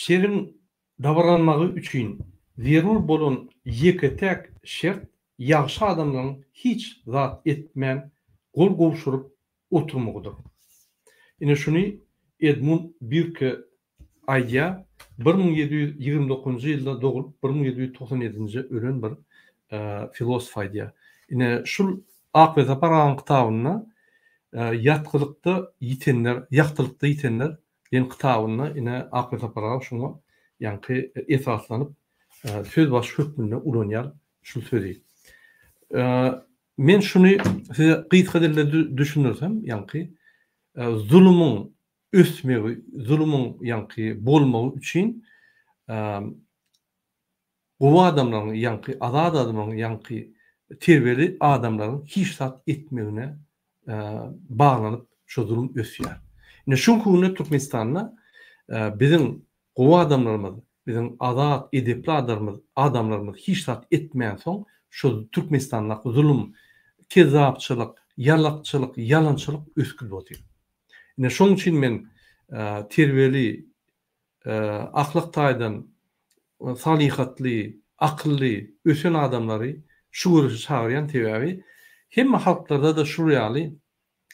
şerin davranmagy üçin zerur bolan ýeketek şert ýagşy adamlaryň hiç zat etmän gol gowşuryp oturmagydyr. Ine şuny Edmund Burke aýdýar. 1729-njy ýylda doğulyp 1797-nji ölen bir filosof aýdýar. Ine şul Ak ve Zaparan kitabyna ýatkylykda ýitenler, ýaktylykda ýitenler den kitabyna ine Ak ve Zaparan şuňa ýanky esaslanyp söz baş hökmünde ulanýar şul sözi. Men şuny size gysga dille düşünürsem ýanky zulümüň ösmegi, zulümüň ýanky bolmagy üçin bu adamlaryň ýanky azad adamlaryň ýanky terbiyeli adamlaryň hiç zat etmegine bağlanyp şu zulüm ösýär. Ine şu hukuny Türkmenistanda bizim gowa adamlarymyz, bizim azad edepli adamlarymyz hiç zat etmeýän soň şu Türkmenistanda zulüm, kezapçylyk, ýalakçylyk, ýalançylyk öskül bolýar. Ine şoň üçin men terbiyeli, ahlak taýdan salihatly, akylly, ösen adamlary şu görüşe çagyrýan tebabi hemme halklarda da şu ýaly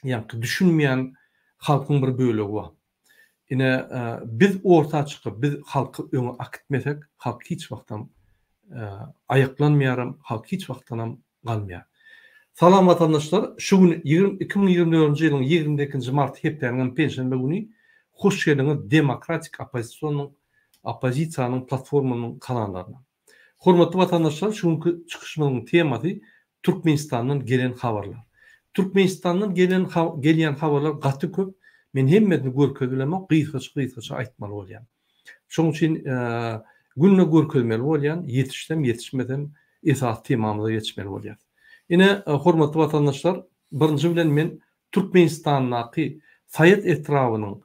ýanky düşünmeýän halkyň bir bölegi bar. Ine biz orta çykyp biz halky öňe akitmesek halk hiç wagtdan ayaklanmaýar, halk hiç wagtdan galmaýar. Salam vatandaşlar, şu gün 2024-nji ýylyň 22-nji mart hepdeniň penşenbe güni hoş geldiňiz demokratik opozisiýanyň platformanyň kanallarına. Hormatly vatandaşlar, şu günkü çykyşmamyň temasy Türkmenistanyň gelen habarlar. Türkmenistanyň gelýän habarlar gaty köp. Men hemmesini görkezlemek, gysgaça aýtmaly bolýan. Şoň üçin günne görkezmeli bolýan, yetişmeden esas temamyza geçmeli bolýar. Ine hormatly vatandaşlar, birinji bilen men Türkmenistanyň Sayet etrawynyň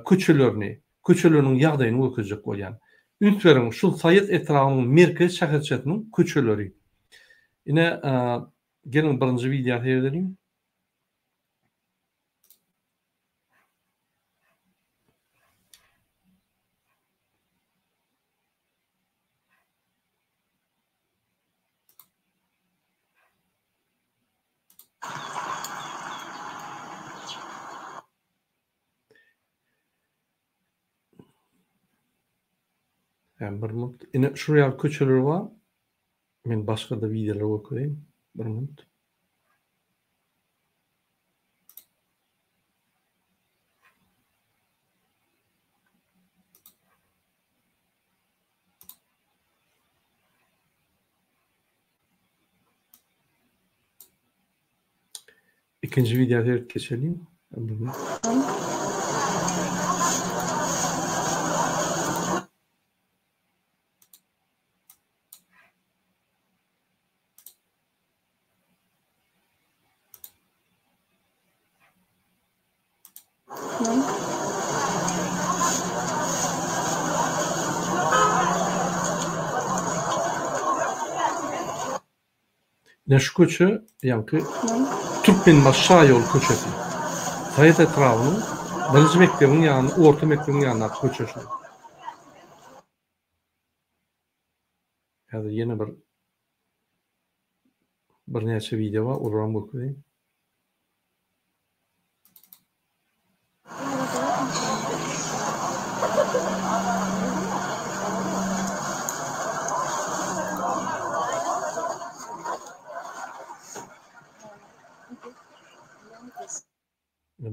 köçelerini, köçeleriniň ýagdaýyny öküzjek bolýan. Ünslerin şul Sayet etrawynyň merkez şäherçetiniň köçeleri. Ine gelin birinji video seyredelim. Yani bir minut. Ine şuraya köçeler var. Men başka da videolar okuýaýyn. Bir minut. İkinci videoya geçelim. Bir minut. Ne şu köçü ýanky Türkmen başa ýol köçesi. Sayet etrawyny birinji mekdebiň ýanyna, orta mekdebiň ýanyna köçesi. Häzir ýene bir näçe video bar, olaram görkezýän.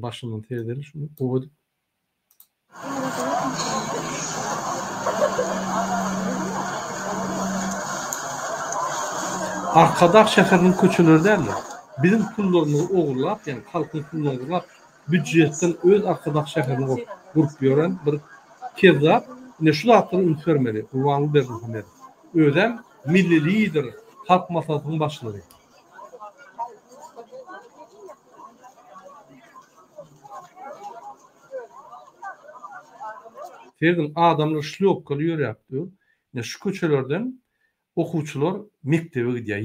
Başından seyredelim şunu. Arkadaş şäheriniň köçeleri derler. Bizim pullarymyzy ogurlap, yani halkyň pullarını ogurlap, büdjetten öz arkadaş şäherini gurup ýören bir kezap, ne şu zatlary ünsvermeli, urbanly berdi. Özem milli lider, halk maslahatynyň başlary. Ferdim adamlar şlopkaly ýörýärdi. Ne şu köçelerden okuwçylar mektebe gidýär.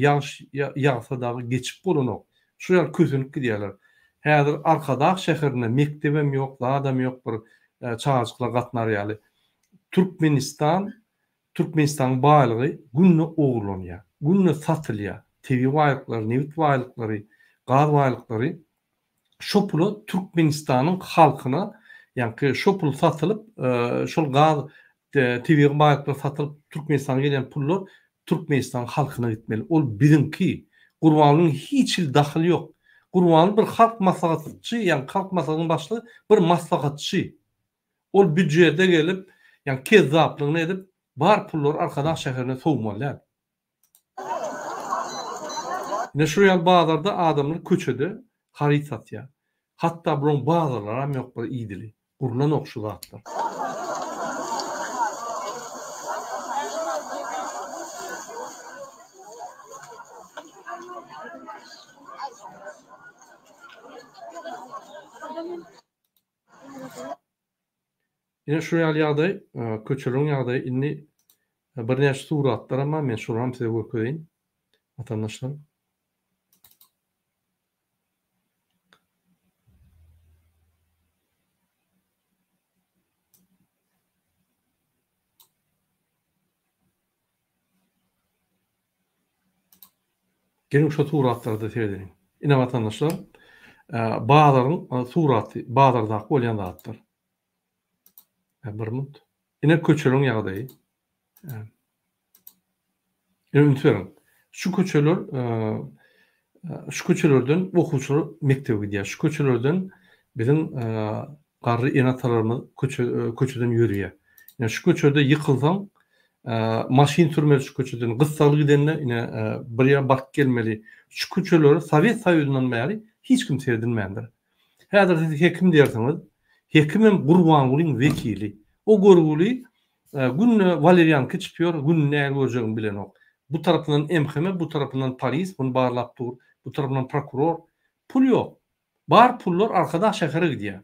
Ýagsa dagy geçip bolanok. Şu ýer kösünüp gidýärler. Häzir arkadaş şäherine mektebem ýok, adam ýok, bir çağaçyklar gatnar ýaly. Türkmenistan baýlygy günne oğurlanýar, günne satylýar. TV baýlyklary, neft baýlyklary, gaz baýlyklary şo pulu Türkmenistanyň halkyna, ýani şo pul satylyp, şol gaz TV baýlyklary satylyp Türkmenistana gelen pullar Türkmenistan halkyna gitmeli. Ol birinki. Gurbanyň hiç il dahyly ýok. Gurbany bir halk maslahatçy, ýani halk maslahatynyň başly bir maslahatçy. Ol büdjede gelip, ýani kezzaplygyny edip, bar pullar arkadaş şäherine sowmalyar. Ne şu ýal bazarda adamlar köçede harit satýar. Hatda buň bazarlar hem ýok bir iýdili. Gurlan okşy zatlar. Ine şu ýaly ýagdaý, köçeleň ýagdaýy inni bir näçe suratlar, ama men şolarym size gösterýän watandaşlar. Gelin şu suratlarda seyredin. Ine watandaşlar, bazarın suraty, bazarda bolýan zatlar. Bir minut. Ine köçeleň ýagdaýy. Ünitlerim. Şu köçelerden okuwçylar mektebe gidýär. Şu köçelerden bizim garry enatalarymyz köçeden ýürüýär. Ine şu köçede ýykylsaň, maşin sürmeli şu köçeden gyssaly gidenler ine bir ýere bak gelmeli. Şu köçeleri Sowet Soýuzundan bäri hiç kim seyredilmeýändir. Häzir siz hekim diýersiňiz, hekimem Gurbanyň wekili. O görgüli günne Valerian keçipýär, günne näme görjegini bilen ok. Bu tarapyndan MHM, bu tarapyndan polis bunu barlap dur, bu tarapyndan prokuror. Pul ýok. Bar pullar arkadaş şähere gidýär.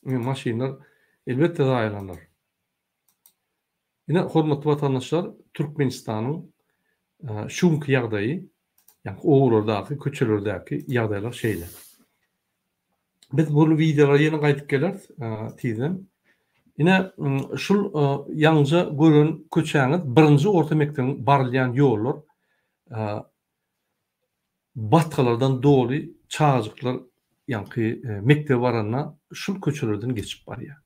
Maşinler elbette daýlanlar. Ine hormatly watandaşlar, Türkmenistanyň şunky ýagdaýy, ýani oğurlardaky, köçelerdäki ýagdaýlar şeýle. Biz bu videolara ýene gaýtyp gelers, tizem. Ine şul ýalňyja gören köçäňiz birinji orta mektebiň barylýan ýollar batgalardan doly çağjyklar, ýani mektebe barana şul köçelerden geçip barýar.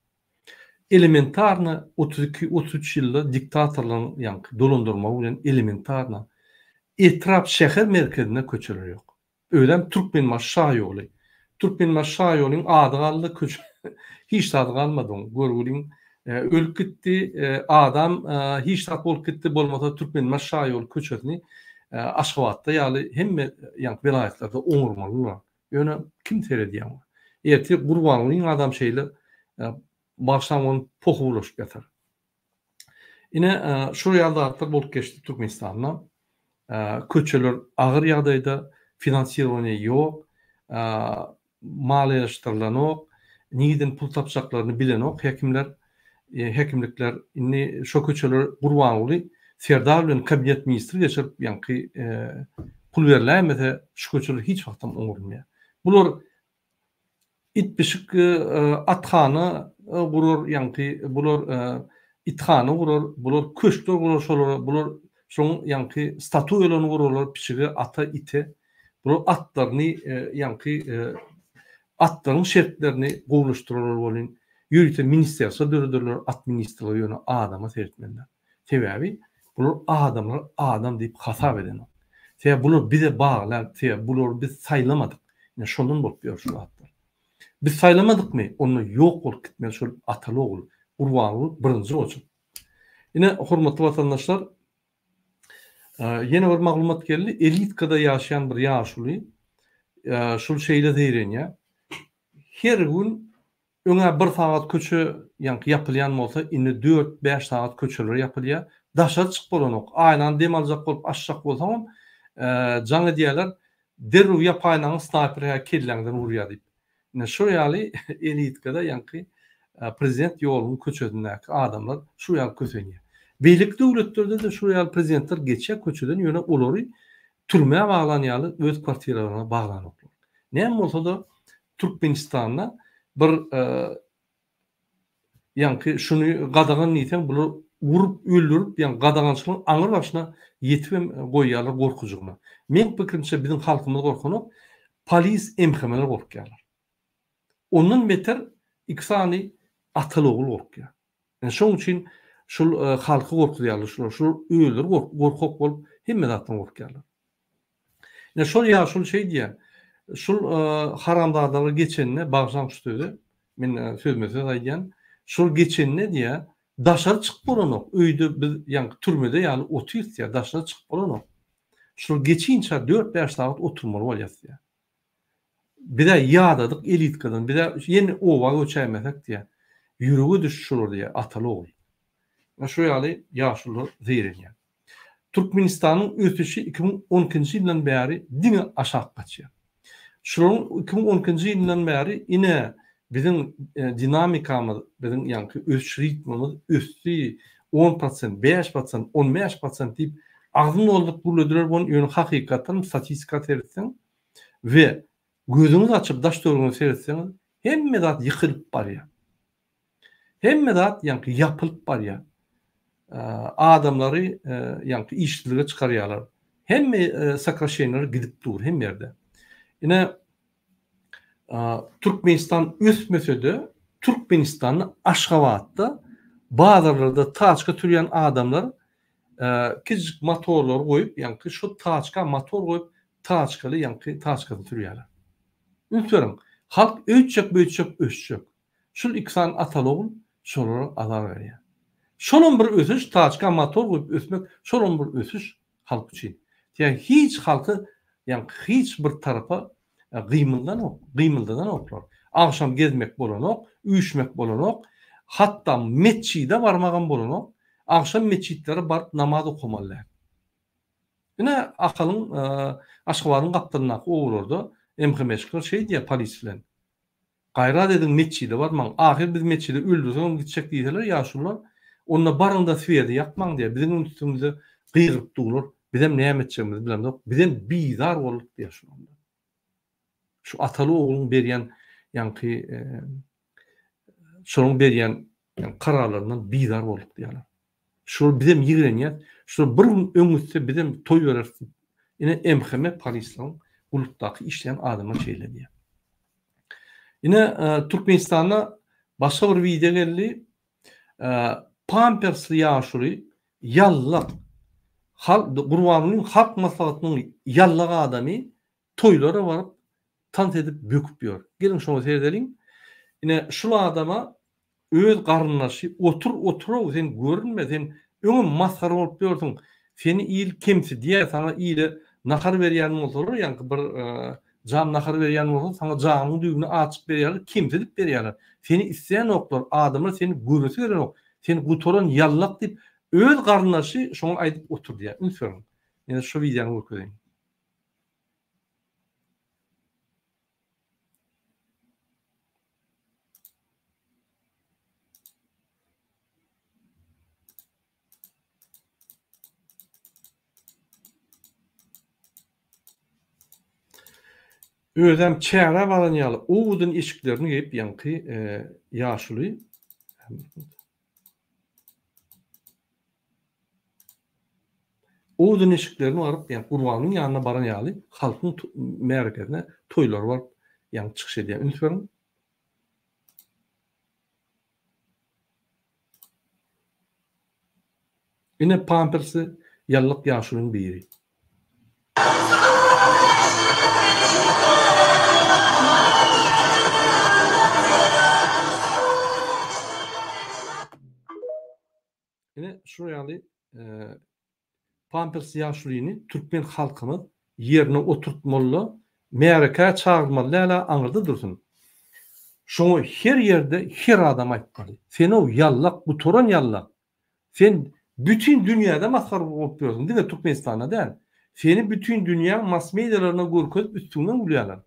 Elementarny 32-33 ýylda diktatorlaryň ýani dolandyrma bilen elementarny etrap şäher merkezine köçeler ýok. Öýlem Türkmenmaş şaýoly. Türkmenmaş şaýolyň ady galdy, köç hiç ady galmady. Görgüliň ölüp gitdi, adam hiç tat bolup gitdi, bolmasa Türkmenmaş şaýoly köçesini Aşgabatda ýaly hemme ýani vilayetlerde oňurmalylar. Ýöne kim seredýär? Erti Gurbanyň adam şeýle başlamany pohu ulaşıp yatar. Ine şu ýalda bolup geçdi Türkmenistanda. Köçeler agyr ýagdaýda, finansirowany ýok, maliýeleşdirilen ok, nigiden pul tapjaklaryny bilen ok, hekimlikler inni şo köçeler Gurbanyny Serdar bilen kabinet ministri geçirip ýani pul berilmese şu köçeler hiç wagtdan oňurmaýar. Bular itbişik athany gurur, ýani bular ithany gurur, bular köşkler gurur, şolar bular şoň ýani statuýalaryny gururlar, piçigi ata ite. Bular atlaryny ýani atlaryň şertlerini gowlaşdyrarlar bolyn. Ýürüte ministeriýa döredirler, at ministrliği ýöne adama seretmenler. Sebäbi bular adamlar adam diýip hasap eden. Sebäbi bular bize baglar, sebäbi bular biz saýlamadyk. Ine şondan bolup ýör şu atlar. Biz saýlamadykmy? Onu ýok bolup gitmeli şol ataly ogul. Gurbanyň birinji bolsun. Ine hormatly watandaşlar, ýene bir maglumat geldi. Elitkada ýaşaýan bir ýaşuly şol şeýle diýrenýär. Her gün öňe 1 saat köçe ýani ýapylýan bolsa, indi 4-5 saat köçeler ýapylýar. Daşa çyk bolan ok. Aýlan dem aljak bolup aşjak bolsam, jaňa diýerler, derru ýapaýnaň snayperä kelläňden urýar diýip. Ine şu ýaly elitkada ýani prezident ýolunyň köçesindäki adamlar şu ýaly köçenýär. Beýlik döwletlerde de şu ýaly prezidentler geçe köçeden ýöne olary türmäge baglanýaly öz kwartiralaryna baglanyplar. Näme bolsa da Türkmenistanda bir ýa-ni şunu gadagan niýeten bular urup öldürüp ýa-ni gadagançylyk aňyr başyna ýetip goýýarlar gorkujugyna. Men pikirimçe bizim halkymyz gorkanyp polis emhemeler gorkýarlar. Ondan beter iksany atal ogul gorkýar. Yani şoň üçin şol halky gorkýarlar, şol öýler gorkak bolup hemme zatdan gorkýarlar. Yani şol ýaşul şey diýär. Şol haramdadalar geçenine bagşan düşdü. Men sözme söz aýdýan. Şol geçenine diýär, daşary çykyp bolanok. Öýde biz ýa-ni türmede ýaly oturýar, daşary çykyp bolanok. Şol geçinçe 4-5 saat oturmaly bolýar. Bir de ýadadyk elitkadan, bir de ýene owa göçämesek diýär. Ýüregi düşüşür diýär, ataly ogul. Şu ýaly ýaşullar zeýrenýär. Türkmenistanyň ötüşi 2012-nji ýyldan bäri diňe aşağı gaçýar. Şoň 2012-nji ýyldan bäri ine bizim dinamikamyz, bizim ýa-ni ösüş ritmimiz ösdi 10%, 5%, 15% diýip agzyn boldup guruldylar bu ýöne hakykatdan statistika tersen we gözüňiz açyp daş döwrüňi seretseňiz hemme zat ýykylyp barýar. Hemme zat ýa-ni ýapylyp barýar. Adamlary ýa-ni işçilige çykarýarlar. Hemme sakraşenler gidip dur hem ýerde. Ine Türkmenistan ösmesede Türkmenistan'ı Aşgabat'ta bazılarda taçka türeyen adamlar küçük motorlar koyup yani şu taçka motor koyup taçkalı yani taçkalı türüyorlar. Ülkörüm halk öçecek. Şu iksan atalogun şoları alar veriyor. Şonun bir ösüş taçka motor koyup ösmek şonun bir ösüş halk için. Yani hiç halkı yani hiç bir tarafa gıymıldadan oklar. Akşam gezmek bolanok, uyuşmak bolanok, hatta meçhide barmagan bolanok, akşam meçhitlere barıp namaz okumalılar. Yine akalın Aşgabat'ın kaptanına uğururdu. Emhemeşkır şey diye polis bilen. Gayra dedim meçhide barman. Ahir biz meçhide öldürsek gidecek diýdiler ýaşullar. Onda barında süýede ýakmaň diye bizim üstümizde gıyryp durur. Bizim näme etjegimizi bilemdik. Bizim bizar bolup ýaşaýar. Şu atalı oğlun berýän ýa-ni şonuň berýän kararlaryndan bizar bolup diýerler. Şu bizim ýigrenýär, şu bir öňüçde bizim toý berersin. Ine emheme polislaryň gulupdaky işleýän adamlar şeýle diýär. Ine Türkmenistanda başga bir video geldi. Pampersli ýaşuly ýallak Gurbanyň halk maslahatynyň ýallak adamy toýlara baryp tant edip böküp ýör. Gelin şoňa seyredelim. Ine şul adama öz garynlaşy otur sen görünme sen öňe maskara bolup ýörsiň. Seni iyil kimsi diýär sana iyile nakar berýän bolsalar ýa-ni bir jam nakar berýän bolsa sana janyň düýbüni açyp berýärler, kimsi dip berýärler. Seni isleýän oklar adamlar seni görmesi gerek. Seni gutoran ýallak dip öz garynlaşy şoňa aýdyp otur diýär. Ünsürüm. Ene şu videoňy görkezeyim. Özem çäre balanýaly owdun eşiklerini geyip ýa-ni ýaşuly owdun eşiklerini baryp ýa-ni Gurbanyň ýanyna baranýaly halkyň merkezine toýlar bar ýa-ni çykyş edýär. Ünsürüm. Ine pampersy ýallyk ýaşulyň biri. Ine şu ýaly Pampers ýaşulyny Türkmen halkymyz ýerine oturtmaly, mereka çağırmaly, ýa-ni aňyrda dursun. Şoňa her ýerde her adam aýtmaly. Sen o ýallak, bu toran ýallak. Sen bütün dünýäde maskara bolup ýörsiň, diňe Türkmenistanda däl. Seni bütün dünýä mass medialaryna görkezip üstüňden gülýärler.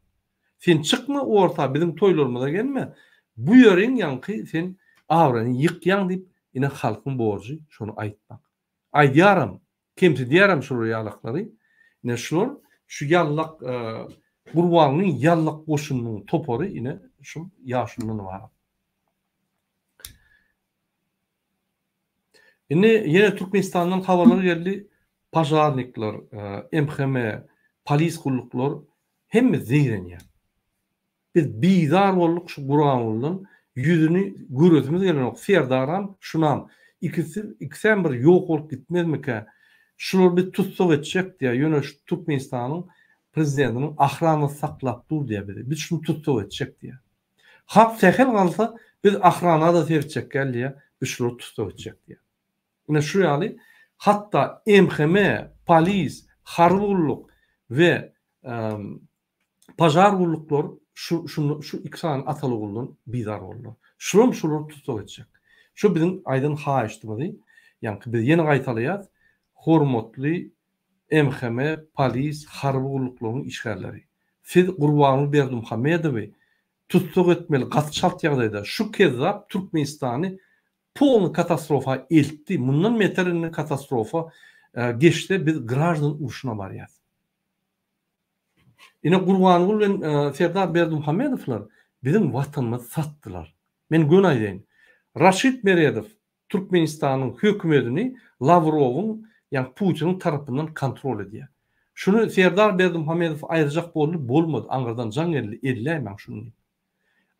Sen çykma orta bizim toýlarymyza gelme. Bu ýöreň ýa-ni sen awrany ýykýan diýip ine halkın borcu şonu aýtmak. Aýdýaram, kimse diýäram şu ýalyklary. Ine şular şu ýallak gurbanyň ýallak goşunyň topory ine şu ýaşyndan bar. Ine ýene Türkmenistandan habarlar geldi. Pajarnikler, MHM, polis gulluklar hemme zeyrenýär. Biz bizar bolduk şu Guranlyň yüzünü görüzümüz gelenok. Serdaram şunam. İkisi bir yok olup gitmezmike? Şular bir tutsak etjek diye ýöne şu Türkmenistanyň prezidentiniň ahrany saklap dur diye biri. Biz şunu tutsak etjek diye. Hak sehel kalsa biz ahrana da sertjek geldi biz şunu tutsak etjek diye. Ine şu ýaly hatta MHM, polis, harbulluk ve pajar gulluklar şu ikisinin atalygynyň bizar boldy. Şular tutsak etjek. Şu bizim aydın haýyşdymy? Yani biz ýene gaýtalýar. Hormatly MHM, polis, harby gulluklygyň işgärleri. Siz Gurbany Berdimuhammedowy tutsak etmeli gatşalt ýagdaýda şu kezzap Türkmenistany polny katastrofa eltdi. Mundan meterini katastrofa geçti. Biz grajdan uruşuna barýar. Ine Gurbany bilen Serdar Berdimuhammedowlar bizim watanymyzy satdylar. Men gün aýdyn. Raşid Meredow Türkmenistanyň hökümetini Lavrowyň yani Putin'in tarafından kontrol ediyor. Şunu Serdar Berdimuhammedow ayıracak bolmadı. Angardan can edilemem şunu.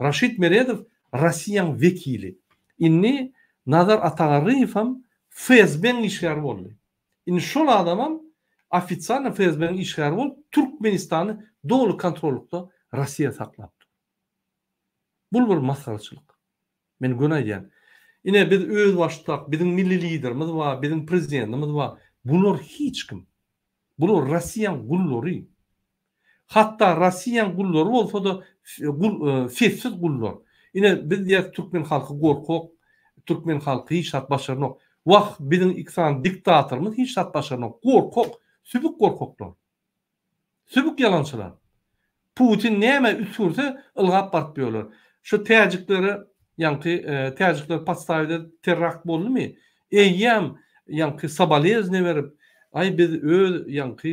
Raşid Meredow Russiyan vekili. Inni Nazar Atagariyev FSB'nin işgärı boldy. Inni şol adamam ofitsialny FSB'nin işgärı bolup Türkmenistany dolu kontrollukda Russiya saklapdy. Bu bir masgaraçylyk. Men gün aýdýan. Ine biz öz başdak, bizim milli liderimiz var, bizim prezidentimiz var. Bunlar hiç kim. Bunlar Russiyan gullary. Hatta Russiyan gullary bolsa da sessiz gullar. Ine biz diýär Türkmen halky gorkok, Türkmen halky hiç hat başarnok. Wagt bizim iksan diktatorymyz hiç hat başarnok. Gorkok, sübük gorkoklar. Sübük yalançylar. Putin näme üsürse ılgap bartpýarlar. Şu täjikleri yankı täjikler pastaýda terakt boldymy? Eýýem yankı sabalezne berip, ay biz öz yankı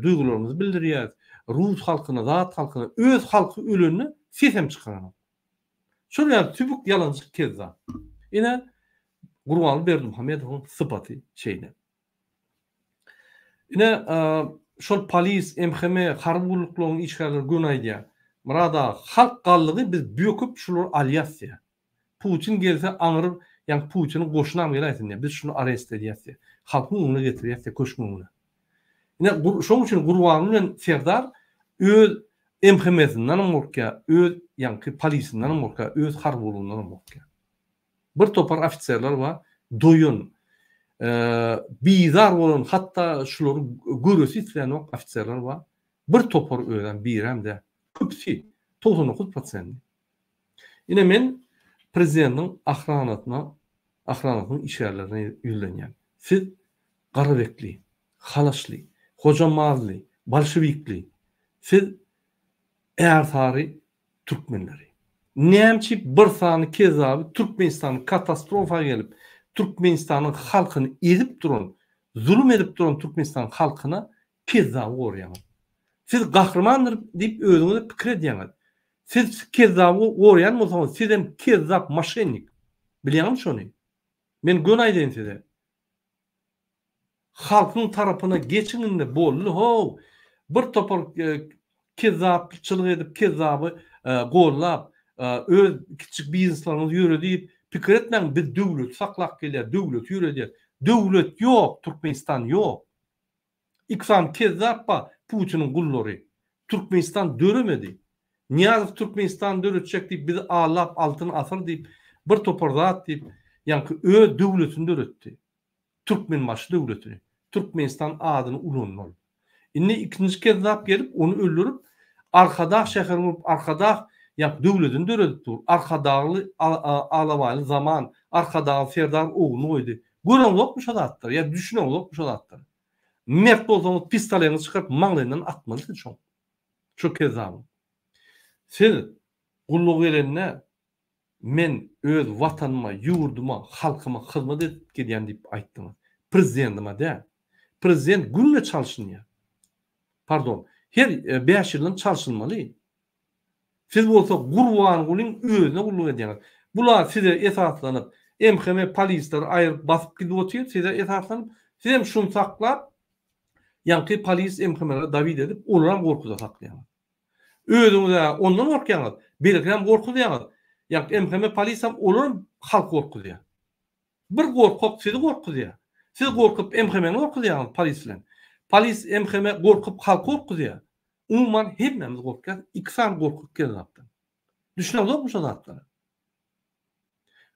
duýgularymyzy bildirýär. Rus halkyna, zat halkyna, öz halky ölenini sesem çykaran. Şuraya tübük yalançyk kezza. Ine Gurbany Berdimuhammedowyň sypaty şeýle. Ine şol polis, MHM, harby gulluklygyň işgärleri gün aýdýar. Murada halk gallygy biz büýüküp şular alýasy. Putin gelse aňyryp, yani Putin'in goşunam geleýsin. Biz şunu arrest edýäs. Halkyň öňüne getirýäs, köşküňe. Ine şoň üçin Gurbany bilen Serdar öz MHM'sinden morka, öz yankı polisinden morka, öz harbulundan morka. Bir topar ofitserler var, doyun, bizar bolan, hatta şuları görüsi isleyen ofitserler var. Bir topar ölen bir hem de köpsi, 99%. Yine men prezidentin ahranatının işyerlerine yürlenyen. Siz Garabekli, Halaşlı, Hocamazlı, Bolşevikli, siz ertari Türkmenleri. Nämçi bir sany kezaby Türkmenistanyň katastrofa gelip Türkmenistanyň halkyny edip duran, zulüm edip duran Türkmenistan halkyna kezaby gorýan. Siz gahrmandyr diýip özüňize pikir edýäňiz. Siz kezaby gorýan bolsaňyz, siz hem kezap maşennik. Bilýärmi şonu? Men gün aýdyn size. Halkyň tarapyna geçiňinde boldy. Ho, bir topar kezapçylyk edip kezaby gollap öz kiçik bizneslaryny ýöredip pikir etmäň, biz döwlet saklap gelýär, döwlet ýöredýär. Döwlet ýok, Türkmenistan ýok. İksan kezappa Putin'in gullary. Türkmenistan döremedi. Niýazow Türkmenistan döretjek diýip biz alap altyny asar diýip bir topar zat diýip ýa-ni öz döwletini döretdi. Türkmen baş döwletini. Türkmenistan adyny ulanmaly. Indi ikinji kezap gelip onu öldürüp arkada şäherini arkada ýap döwletini döretdi. Arkadaly alawaly zaman arkada Serdar oğlunu goýdy. Gören ýokmuş adatlar, ýa düşünen ýokmuş adatlar. Mert bolsaňyz pistoleňizi çykyp maňlaýyndan atmalysyz şoň. Şu kezap. Siz gulluk erenine men öz vatanıma, yurduma, halkyma hyzmat edip gelýän diýip aýtdyňyz. Prezidentime de. Prezident günle çalışınýar. Pardon, her 5 ýyldan çalışılmaly. Siz bolsa Gurban Gulyň özüne gulluk edýäňiz. Bular size esaslanyp, MHM polisler aýryp basyp gidip otyr, size esaslanyp, siz hem şunu saklap, ýa-ni polis MHM'lere david edip, olara gorkuda saklaýar. Özüňize ondan gorkýaňyz, belgilem gorkudaýaňyz. Ýa-ni MHM polis hem olar halk gorkudaýar. Bir gorkak sizi gorkudaýar. Siz gorkup MHM'ni gorkudaýaňyz polis bilen. Polis MHM gorkup halk gorkudaýar. Umman hemmemiz gorkýar, ikisam gorkup gelýär. Düşünýärmi şu zatları?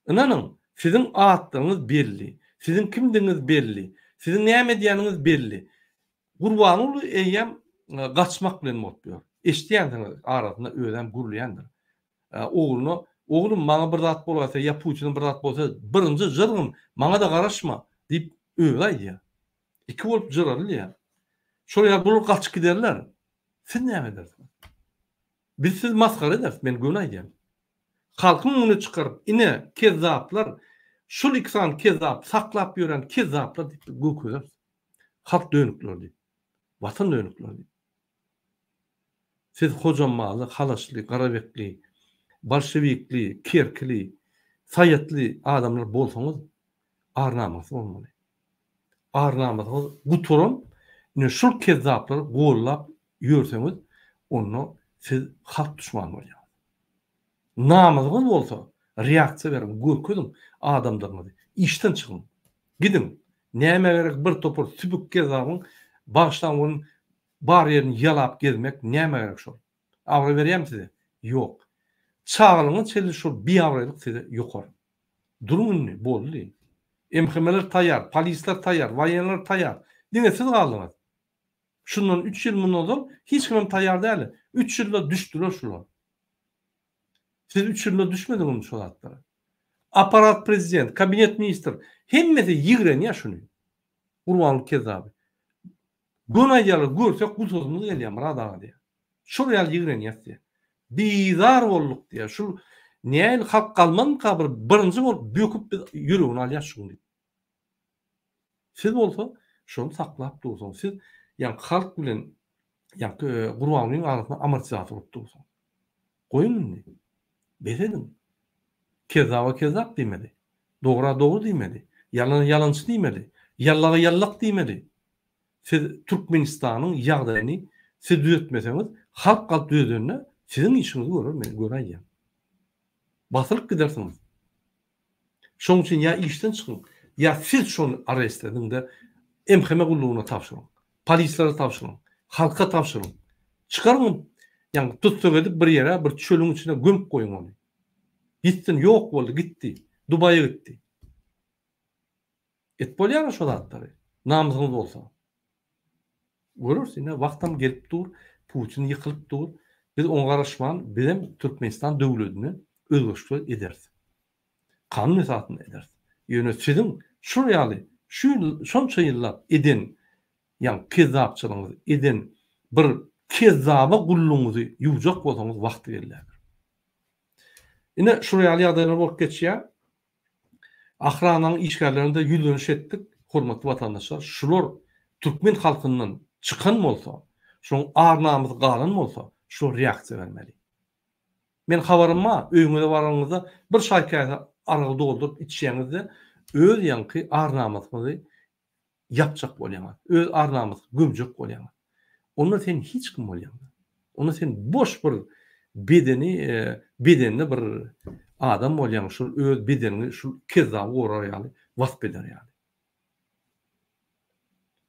Inanın, sizin atdyňyz belli, sizin kimdiňiz belli, sizin näme diýeniňiz belli. Gurban Uly eýem gaçmak bilen motluyor. Eşdiýändiňiz arasynda özem gurlaýandyr. Oğlum maňa bir zat bolsa, ýa Putin bir zat bolsa, birinji jyrgym, maňa da garaşma diýip öýdýär. Iki bolup jyrarlyýar. Şoýa bulup gaçyp giderler. Siz näme edersiň? Biz siz maskara edersiz, men göne aýdýam. Halkyň öňüne çykaryp, ine kezzaplar, şol iksan kezzap saklap ýören kezzaplar diýip göküler. Halk dönükler diýip. Watan dönükler diýip. Siz hojamaly, halaşly, garabekli, bolşewikli, kerkli, saýatly adamlar bolsaňyz, arnamasy bolmaly. Arnamasyňyz guturum, ine şol kezzaplar gollap ýörseňiz, onu siz halk düşmany bolýar. Namazınız bolsa, reaksiýa berin, görkedim adamlarına. İşten çıkın. Gidin. Näme gerek bir topur sübük gezagyň başdan onun bar yerini yalap gezmek näme gerek şol? Awra berýärmi size? Ýok. Çağlyňyz çeli şol 1 awralyk size ýokar. Durun boldy. MHM'ler taýýar, polisler taýýar, waýanlar taýýar. Diňe siz galdyňyz. Şundan 3 ýyl mundan hiç kim taýýar däl. 3 ýylda düşdiler şular. Siz 3 ýylda düşmediňiz şu zatlara. Aparat prezident, kabinet minister, hemmesi ýigrenýär şunu. Gurbanlyk kezaby. Gönaýalar görsek bu sözümüz gelýär radaga diýär. Şol ýaly ýigrenýär diýär. Bizar bolduk diýär. Şol näil halk galman kabir birinji bolup böküp ýüregini alýar şunu diýip. Siz bolsa şonu saklap dursaň, siz ýa halk bilen ýa Gurbanlyň arasyna amortizator bolup dursaň. Goýun beredin. Kezaba kezap diýmeli. Dogra dogry diýmeli. Yalan yalançy diýmeli. Yallaga yallak diýmeli. Siz Türkmenistanyň ýagdaýyny siz düzeltmeseňiz, halk gal düzeltene sizin işinizi görür, men göreýär. Basılıp gidersiňiz. Şoň üçin ýa işden çykyn, ýa siz şonu arrest edinde MHM gullugyna tapşyryň. Polislere tapşyryň. Halka tapşyryň. Çykaryň. Ýa tutsak edip bir ýere, bir çölüň içine gömüp goýun onu. Gittin, ýok boldy, gitdi. Dubaýa gitdi. Et bolýar şo zatlary. Namysyňyz bolsa. Görürsiň, wagtam gelip dur, Putin ýykylyp dur. Biz oňa garaşman, bizim Türkmenistan döwletini özgürlük ederiz. Kanun esasyny ederiz. Ýöne sizin şu ýaly, şonça ýyllap eden, ýa kezzapçylygyňyzy eden bir kezzaba gulluňyzy ýuwjak bolsaňyz wagt berilýär. Ine şu ýaly ýagdaýlar bolup geçýär. Ahranyň işgärlerinde ýüldürüş etdik, hormatly watandaşlar. Şular Türkmen halkynyň çykan bolsa, şoň arnamyz galan bolsa, şu reaksiýa bermeli. Men habaryma öýüňize baraňyzda bir şaýkaty aragy doldurup içýäňizde öz ýanky arnamyzy ýapjak bolýar. Öz arnamyzy gömjek bolýar. Onu sen hiç kim bolýar. Onu sen boş bir bedenli bir adam bolýar. Şu öz bedenini şu kezzap gorar ýaly, wasp eder ýaly.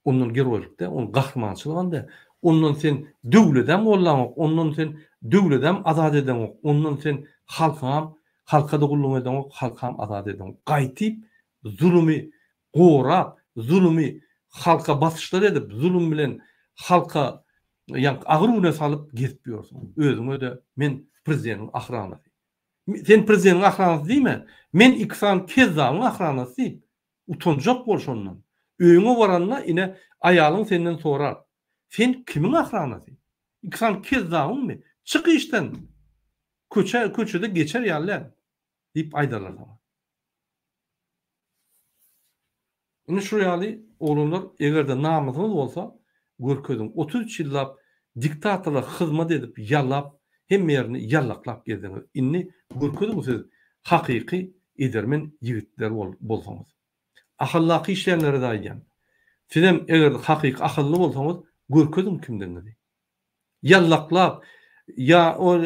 Onun geroýlukda, onun gahrmançylygynda, ondan sen döwledem bollamak, ondan sen döwledem azad edemek, ondan sen halka da gulluk edemek, halkam azad edemek. Gaýtyp zulümi gorap, zulümi halka basyşlar edip, zulüm bilen halka ýa agyr güne salyp gezip ýörsiň. Özüňe de men prezidentiň ahranasy. Sen prezidentiň ahranasy diýme, men iksan kezzabyň ahranasy diýip utanjak bol şondan. Öýüňe baranda ine aýalyň senden sorar. Sen kimiň ahranasy? İksan kezzabyňmy? Çık işden. Köçede geçer ýaly. diýip aýdarlar sana. Ine şu ýaly oglanlar egerde namysyňyz bolsa, görkezin 33 ýyllap diktatorlar hyzmat edip ýallap, hem ýerini ýallaklap gezdiňiz. Inni görkezin siz hakyky edermen ýigitler bolsaňyz. Ahyllaky işlerlere de aýdýan. Sizem eger hakyky akylly bolsaňyz, görkezin kimdendir? Yallaklap ya o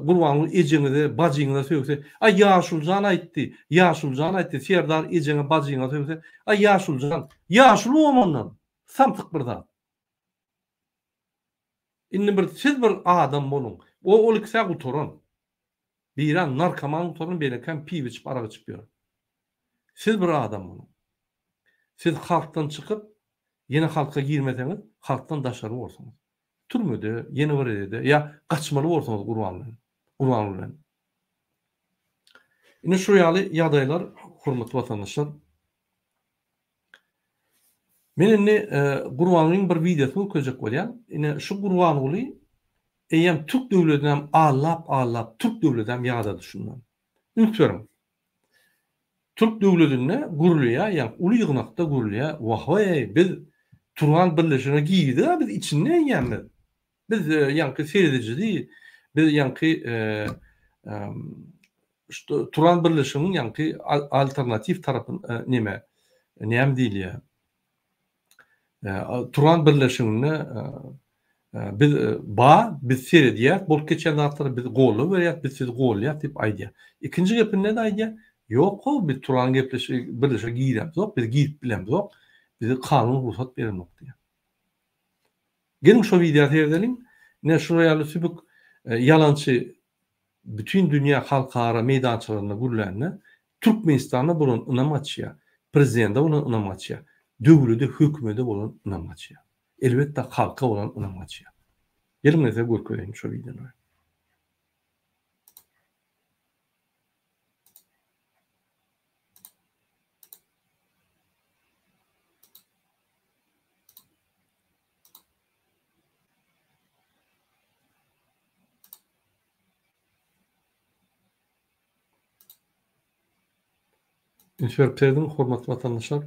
Gurbanly ejeňize, bajyňyza söýse, "Ay Ýaşuljan aýtdy, Ýaşuljan aýtdy." Serdar ejeňe, bajyňyza söýse, "Ay Ýaşuljan, Ýaşul omandan samtyk bir zat." Inni siz bir adam bolun. O olyksa guturan. Biran narkoman guturan beýlekem piw içip araq içip ýör. Siz bir adam bolun. Siz halktan çykyp, ýene halka girmeseňiz, halktan daşary bolsaňyz. Türmede, yeni bir ede, ya kaçmalı bolsaňyz Gurban bilen. Ine şu ýaly ýagdaýlar, hormatly watandaşlar. Men indi Gurbanyň bir videosy köjek bolýan. Ine şu Gurban uly eýem Türk döwletinem allap Türk döwletinem ýagda düşündüm. Ünsürüm. Türk döwletine gurulýa, ýa uly ýygnakda gurulýa, wahway biz Turan birleşigine giýdi, biz içinde ýanmy. Biz ýanky seyredici diýil. Biz ýanky Turan birleşiginiň ýanky alternativ tarapyn näme diýilýär? Turan birleşigine biz seyredýär, bolup geçen zatlar biz goly berýär, biz siz golýar diýip aýdýar. Ikinji gepin näde aýdýar? Ýok, biz Turan birleşigi giýiremiz, ýok, biz giýip bilemiz, ýok. Bize kanun ruhsat berilmek diye. Gelin şu videoyu seyredelim. Ne şuraya sübük yalançı bütün dünya halkara meydançalarında gürlenine Türkmenistan'da bulun ınamaçıya, prezidenta bulun ınamaçıya, dövlüde hükümede bulun ınamaçıya. Elbette halka olan ınamaçıya. Gelin neyse görkelim şu videoyu. Ünsürplerden hormatly watandaşlar.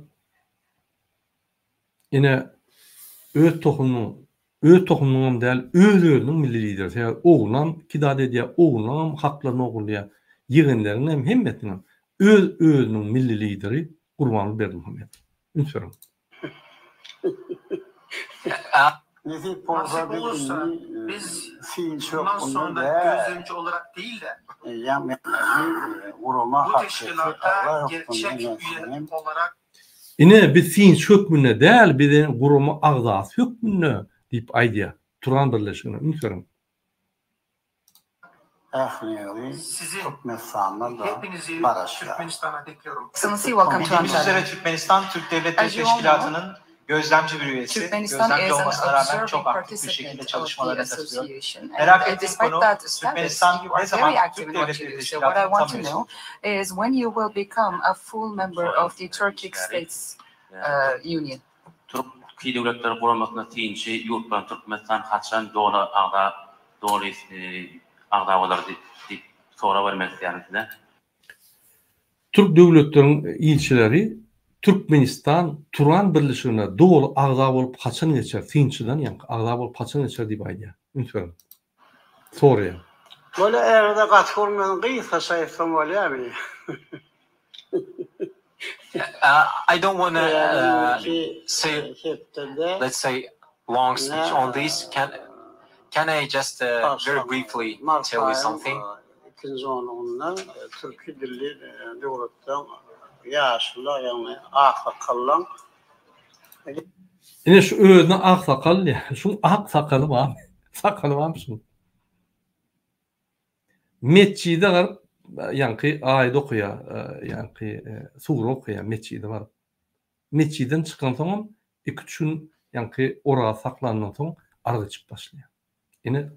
Ine öz tohumluğum däl, özüniň milli lideri. Ýa oglan kidad edýär, oglan haklaryny ogulýar. Ýygyndlaryň hemmetiniň özüniň milli lideri Gurbanly Berdimuhammed. Ünsürüm. Nasip olursa biz bundan sonra gözlemci olarak değil de bu teşkilatta gerçek üye olarak Ine biz sinç hökmüne däl, biziň guruma agzasy hökmüne diýip aýdýar. Turan birleşigine. Ünsürüm. sizi hepinizi Türkmenistan'a bekliyorum. Welcome to Bildiğimiz üzere Türkmenistan, Türk Devletleri Teşkilatı'nın gözlemci bir üyesi. Gözlemci olmasına rağmen çok aktif bir şekilde çalışmalarına katılıyor. Merak ettiğim konu Türkmenistan ne zaman Türk Devletleri Teşkilatı'nı tanıyorsun? is when you will become a full member of the Turkic States Union. Türkiye devletleri kurulmasına tiyinçi yurttan Türkmenistan haçan doğru ağdavaları deyip sonra vermesi yani size. Türk devletlerinin ilçileri Türkmenistan Turan birleşigine dolu agza bolup haçan geçer. Sinçiden ýa agza bolup haçan geçer diýip aýdýar. Ünsürüm. Soruya. Böyle erde kaç olmayan kıysa sayfam bolýarmy? I don't want to say, let's say, long speech on this. Can I just very briefly tell you something? İkinci onunla Türkiye dilli devletten yaşlılar yani aksakallan. Ine şu özüne aksakal ya. Şu aksakalı var. Sakalı var mı şunun? Meçide var. Yankı ayet okuya. Yankı sure okuya. Meçide var. Meçiden çıkan zaman 2-3 gün yankı oraya saklandan sonra arı içip başlıyor. Ine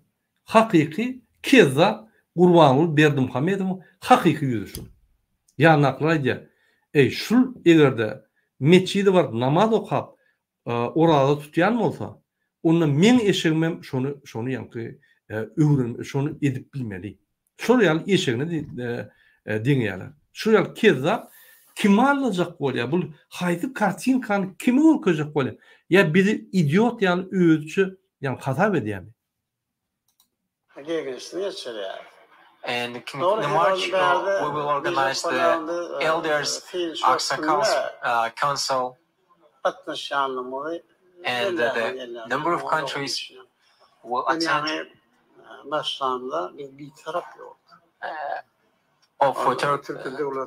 hakiki keza Gurbanly Berdimuhammedowň hakiki ýüzüşü. Ýa naklaydy. Şul egerde meçidi var, namaz okap, orada tutýan bolsa, onda men eşigimem şonu ýanky öwrün, şonu edip bilmeli. Şol ýaly eşigine diňýärler. Şu ýaly kezzap kim alacak bolýar? Bu haýdy kartinkan kimi okujak bolýar? Ya biri idiot ýaly öýütçü ýa hata edýärmi? And in March, we will organize the Elders Aksakals Council, and the number of countries will attend. Of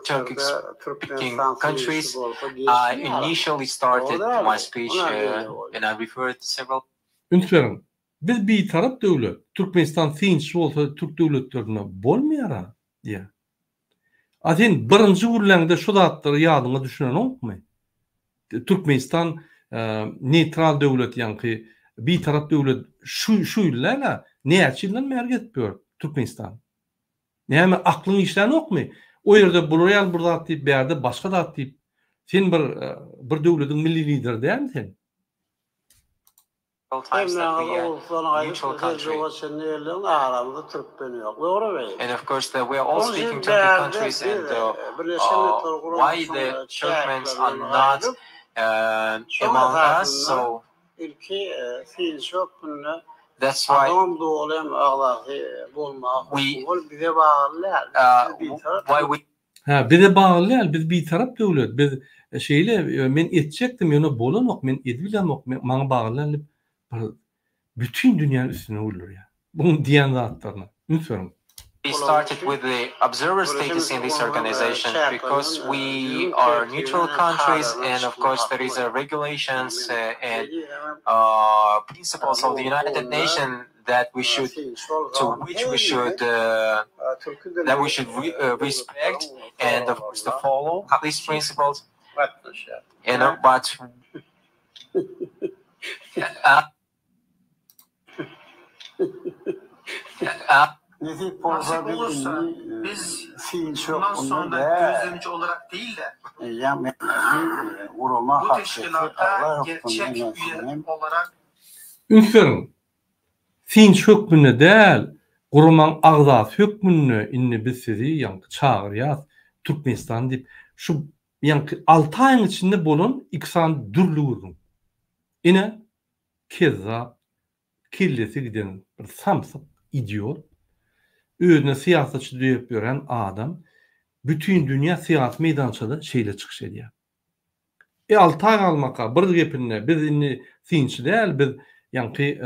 Turkic-speaking countries, I initially started my speech and I referred to several. Ünsverin, biz bir taraf döwlet, Türkmenistan tinç bolsa Türk döwletlerine bolmaýar diýe. Atin birinji gurlanda şu zatları ýadyňa düşünen okmy? Türkmenistan neutral döwlet ýa-ni bir taraf döwlet şu ýyllara näçinden merget ber Türkmenistan. Näme aklyň işläni okmy? O ýerde bulyal burada diýip berde başga da diýip sen bir döwletiň milli lider dälmiň? Times that we are neutral country. And of course, we are all speaking Turkic countries, and why the Turkmens are not among us. So that's why bir de bağlaýar, biz bir tarap döwlet, biz şeýle men etjekdim, ýöne bolanok, men edbilemok, maňa bağlaýar. Bütün dünyanın üstüne olur ya. Bunu diyen zatlarına. Lütfen. We started with the observer status in this organization because we are neutral countries, and of course there is regulations and principles of the United Nations that we should, respect, and of course to follow these principles. And but. Nasip olursa biz bundan sonra gözlemci olarak değil de bu teşkilatta gerçek üye olarak Ünsverin, Finç hökmüne däl, guruman agzat hökmüne inni biz sizi ýa-ni çagyrýas Türkmenistan diýip şu ýa-ni 6 aýyň içinde bolan iksan dürlügürün. Ine kezzap, killesi giden bir samsyk idiot, özüne siýasatçy diýip gören adam, bütün dünya siýasat meýdançada şeýle çykyş edýär. 6 aý almaka bir gepine biz inni finçi däl, biz ýa-ni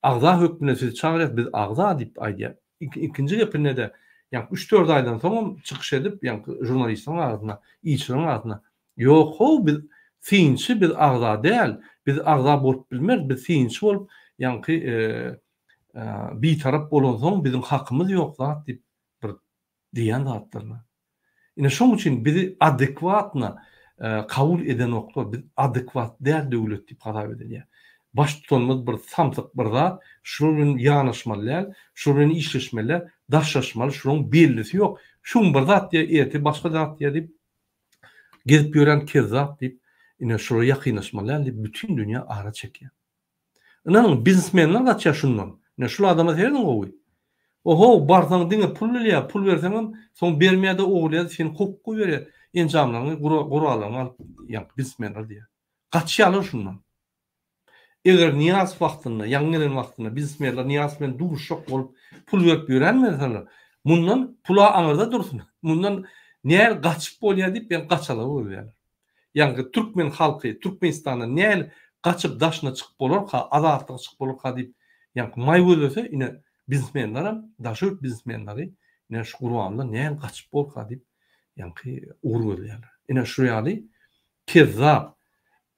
agza hökmüne sizi çagyrýar, biz agza diýip aýdýar. Ikinji gepine de ýa-ni 3-4 aýdan soň çykyş edip ýa-ni jurnalistlaryň arasynda, işçilerin arasynda ýok, ho biz finçi, biz agza däl, biz agza bolup bilmer, biz finçi bolup ýa-ni bir tarap bolan soň bizim hakymyz ýok zat diýip bir diýen zatlaryna. Ine şoň üçin bizi adekwatna kabul eden oklar, biz adekvat däl döwlet diýip garap edilýär. Baş tutanmaz bir samsyk bir zat, şunuň ýanyşmalar, şunuň işleşmeler, daşlaşmalar, şunuň bellisi ýok. Şuň bir zat diýip, başga zat diýip gezip ýören kezzap diýip, ine şuraya ýakynaşmalar diýip bütün dünýä ara çekýär. Inanyň biznesmenler gaçýar şundan. Ne şu adama herden gowy. Oho, barsaň diňe pul berýär, pul berseň soň bermeýär de oglýar, sen hukuk berýär. Enjamlaryny guralaryny alyp ýa biznesmenler diýär. Gaçýarlar şundan. Eger niýaz wagtynda, ýaňyren wagtynda biznesmenler niýaz bilen duruşok bolup pul berip ýörenmeseler, mundan pula aňyrda dursun. Mundan näil gaçyp bolýar diýip ben gaçalar bolýar. Ýa-ni Türkmen halky, Türkmenistanda näil gaçyp daşyna çykyp bolarka, azatlyga çykyp bolarka diýip ýa-ni maý bolsa ine biznesmenler, daşyp biznesmenleri ine şu gurwanda näil gaçyp bolarka diýip ýa-ni urulýar. Ine şu ýaly kezzap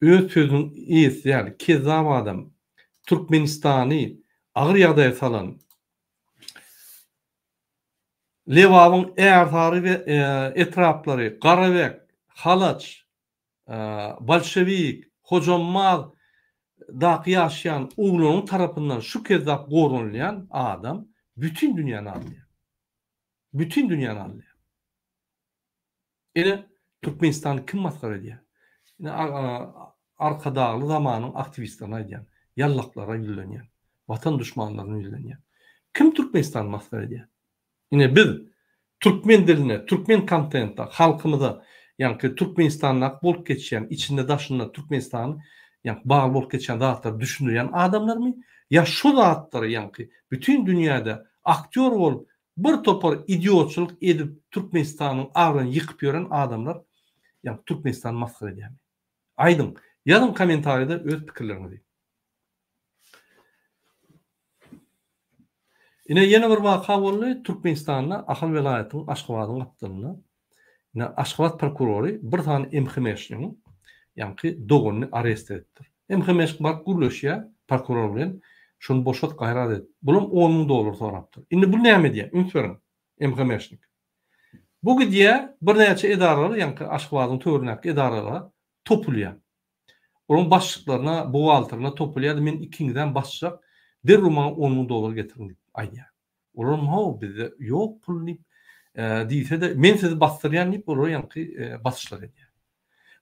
öz sözüň ýesi, ýaly kezzap adam Türkmenistany agyr ýagdaýa salan Lewabyň ärtary we etraplary, Garabek, Halaç, Bolşewik, Hojammal daqy ýaşaýan uglunyň tarapyndan şu kezzap gorunlayan adam bütün dünýäni alýar. Bütün dünýäni alýar. Ene Türkmenistan kim maskara edýär? Ene arkadaly zamanyň aktivistlerine aýdýan, yallaklara ýüzlenýän, watan düşmanlaryna ýüzlenýän. Kim Türkmenistan maskara edýär? Ene biz Türkmen diline, Türkmen kontenta, halkımıza, yani Türkmenistan'la bolup geçen, içinde daşında Türkmenistan'ı yani bağlı bolup geçen dağıtları düşündüren adamlar mı? Ya şu dağıtları yani bütün dünyada aktör olup bir topar idiotçuluk edip Türkmenistan'ın ağrını yıkıp gören adamlar yani Türkmenistan'ı maskara ediyor. Aydın. Yazın komentarida öz fikirlerini deyin. Yine bir vaka oldu. Türkmenistan'da Ahal Velayet'in Aşgabat'ın kaptanını Aşgabat prokuroru bir tane MHM'nin yani doğunu arrest ettir. MHM'nin var gürleşiyor prokuror bilen şunu boşalt gayrat et. Bunun $10,000 soraptır. Şimdi bu näme diye? Ünsverin MHM'nin. Bu gidiye bir neçe idareler yani Aşgabat'ın törünäki idareler topuluyor. Onun başlıklarına, buğaltırına topuluyor. Men ikinciden başlayacak. Der roman $10,000 getirin. Ayya. Olur mu? Bizde yok pul deyse de men sizi bastıryan deyip olur yani basışlar ediyor.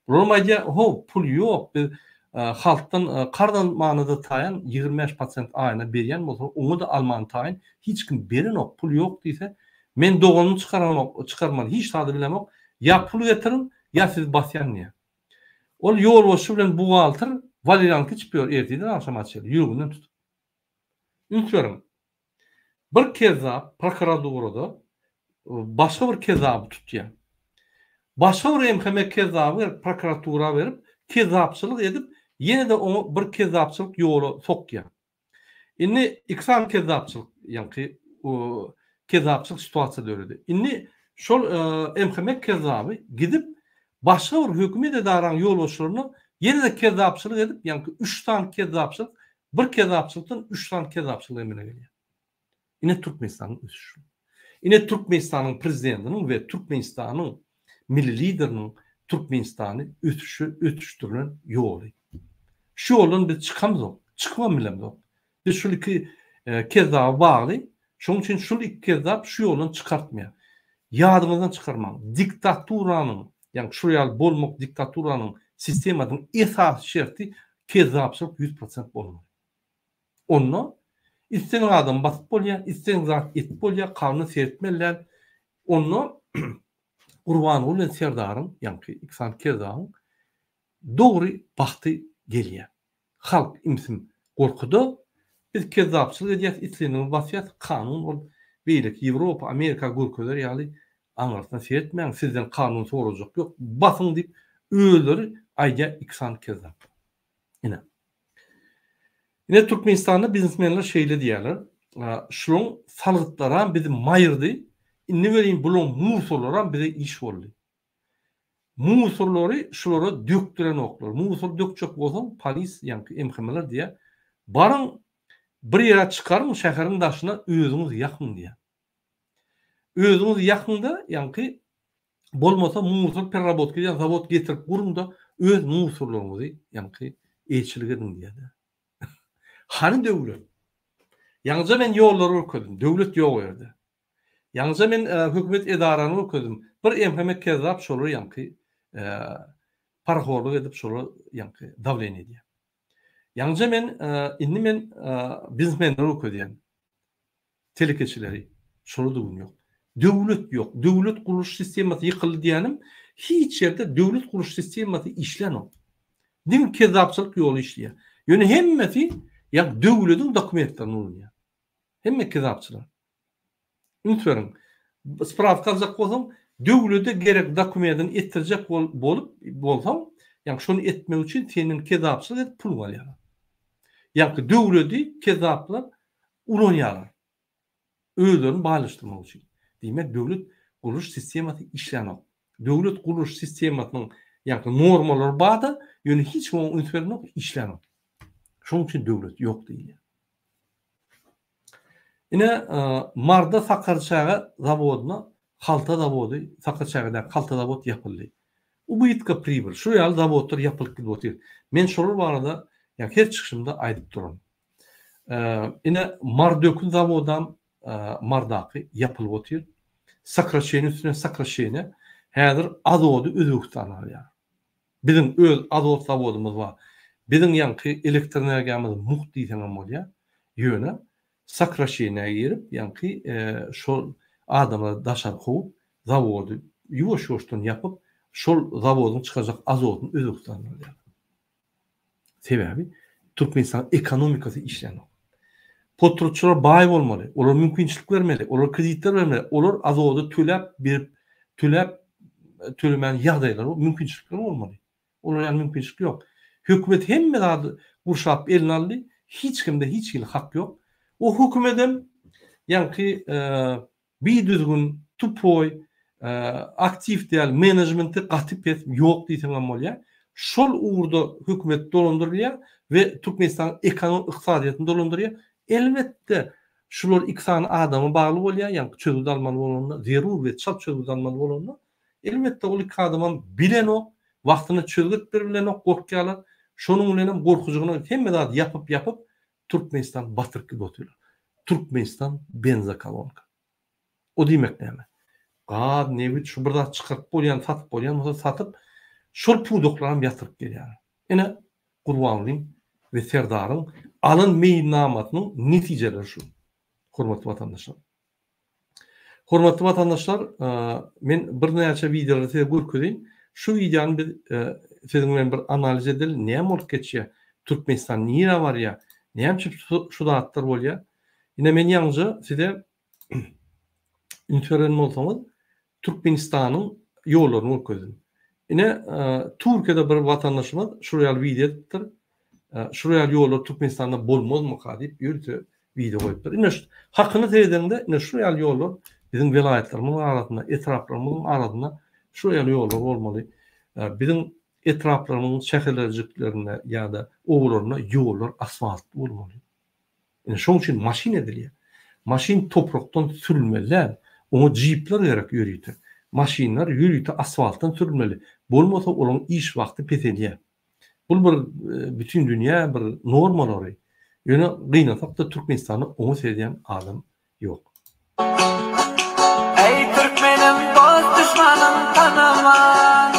Olur mu ayya? Pul yok. Biz halktan kardan manada tayan 25% ayına beryen bolsa onu da alman tayin hiç kim berin ok pul yok deyse men doğanını çıkarman hiç tadı bilemem. Ya pul getirin ya siz basyan niye? Ol yol boşu bilen buğaltır valiranki çıkıyor erteden akşam açılır. Yürügünden tut. Ünsverin. Bir kezap prokuraturada başka bir kezabı tutuyor. Başka bir MHM kezabı prokuratura verip kezapçılık edip yine de onu bir kezapçılık yolu sokuyor. Inni iksan kezapçılık yani o kezapçılık situasiyada öyle. Inni şol MHM kezabı gidip başka bir hükümet edaran yoldaşlarını yine de kezapçılık edip yani 3 tane kezapçılık bir kezapçılıktan 3 tane kezapçılık emine geliyor. Yine Türkmenistan'ın üstü. Yine Türkmenistan'ın prezidentinin ve Türkmenistan'ın milli liderinin Türkmenistan'ı ötüştürülen yolu. Şu yolun biz çıkamız. Çıkmam bilemiz. Biz şu iki kezaba bağlı. Şunun için şu iki kezap şu yolun çıkartmıyor. Yadımızdan çıkarmam. Diktaturanın yani şuraya bolmak diktaturanın sistematının esas şerti kezapçılık 100% olmalı. Onu İsten adam basıp bolya, isten zat et bolya, kanunu seyretmeler. Onu kurban olan serdarın, yani iksan kezağın doğru baktı geliyor. Halk imsim korkudu. Biz kezapçılık edeceğiz, istenin vasiyet kanun ol. Beylik Avrupa, Amerika gurkular yani anlarsın seyretmeyen sizden kanun soracak yok. Basın deyip öğüleri ayca iksan kezap. Yine Türkmenistan'da biznesmenler şeyle diyorlar. Şunun salgıtlara bizi mayırdı. Ne vereyim bulun musurlara bize iş oldu. Musurları şulara döktüren oklar. Musur dökecek olsan polis yani MHM'ler diye. Barın bir yere çıkarın şehrin daşına özünüz yakın diye. Özünüz yakında yani bolmasa musur perrabot diye zavod getirip kurun da öz musurlarınızı yani elçilik edin diye. Hani devlet? Yalnızca ben yolları okudum. Devlet yol verdi. Yalnızca ben hükümet idaranı okudum. Bir MHM kezap şolu yankı paraxorluk edip şolu yankı davlen ediyor. Yalnızca ben inni men biznesmenleri okudum. Telekeçileri şolu da yok. Devlet yok. Devlet kuruluş sistemi yıkıldı diyenim. Hiç yerde devlet kuruluş sistemi işleniyor. Din kezapçılık yolu işliyor. Yani hemmeti ya devletin dokumentlerini oluyor. Hem kezapçılar. Ünsverin. Spravka alacak olsam devlete gerek dokumentin ettirecek bolsam yani şunu etmek için senin kezapçılık et pul var yani. Yani devleti kezaplar ulanıyorlar. Öğülerini bağlaştırmak için. Demek devlet kuruluş sistemi işleniyor. Devlet kuruluş sisteminin yani normalar bağda yani hiç o ünsverin yok işleniyor. Şunun için devlet yok değil. Yine Marda Sakarçağı zavoduna halta zavodu, Sakarçağı'da halta zavod yapıldı. Bu büyütka pribir. Şu yal zavodlar yapılıp gidiyor. Men şolar barada yani her çıkışımda aydıp durum. Yine Mardökün zavodan Mardakı yapılıp oturuyor. Sakarçağı'nın üstüne Sakarçağı'na hazır azodu özüqtanlar ya. Bizim öz azod zavodumuz var. Bizim yankı elektroenerjimiz muht diysen amolya yöne Sakarçağı'na girip yankı şu adamlar daşar kovup zavodu yuvaş-yuvaştan yapıp şol zavodun çıkacak azotun özü tutanlar. Sebebi Türkmenistan ekonomikası işleniyor. Potrotçular bay olmalı, olar mümkünçilik vermeli, olar kreditler vermeli, olar azodu tölemen ýagdaýlar, mümkünçilikler olmalı. Olar yani mümkünçilik yok. Hükümet hemme adı urşap elini aldı, hiç kimde hiç kimde hak yok. O hükümetem yani bir düzgün tupoy aktif değil menajmenti gatyp et yok diýsem bolýar. Şol uğurda hükümet dolandırılýar ve Türkmenistan ekonomik iqtisadiýatyny dolandırýar. Elbette şular ikisany adamı bagly bolýar, ýa-ni çözüp almaly bolanlar, zerur we çap çözüp almaly bolanlar. Elbette ol iki adamın bilen o, wagtyny çözüp bilen o gorkýarlar. Şonuň bilen gorkujugyny hemme zat yapıp Türkmenistan batyrk götürýär. Türkmenistan benzokolonka. O diýmek näme? Gad nebi şu birda çykyp bolýan, satyp bolýan, satyp şol pudoklaryny ýatyryp gelýär. Ene gurbanlyň we serdaryň alın meýnamatynyň netijeleri şu. Hormatly watandaşlar. Hormatly watandaşlar, men bir näçe videolarda size görkezýän. Şu videony biz siziň bilen bir analiz edelim. Näme bolup geçýär? Türkmenistan nire barýar? Näme şu datlar bolýar? Ine men ýalnızca size ünsören bolsaňyz Türkmenistanyň ýollaryny görkezdim. Ine Türkiýede bir watandaşymyz şuraya video etdir. Şuraya ýollar Türkmenistanda bolmazmy diýip ýürte video goýupdyr. Ine hakyny teýdende ine şuraya ýollar bizim vilayetlerimiz arasynda, etraflarymyzyň arasynda şuraya ýollar bolmaly. Bizim etraflarymyzyň şäherlerjiklerine ýa-da owlaryna ýollar asfalt bolmaly. Ine şoň üçin maşin edilýär. Maşin toprakdan sürülmeli. Onu jeepler gerek ýürüýär. Maşinler ýürüýär, asfaltdan sürülmeli. Bolmasa olaň iş wagty petelýär. Bu bir bütün dünýä bir normalary. Ýöne gynatap da Türkmenistany onu seýdýän adam ýok. Ey Türkmenim dost düşmanım tanıman,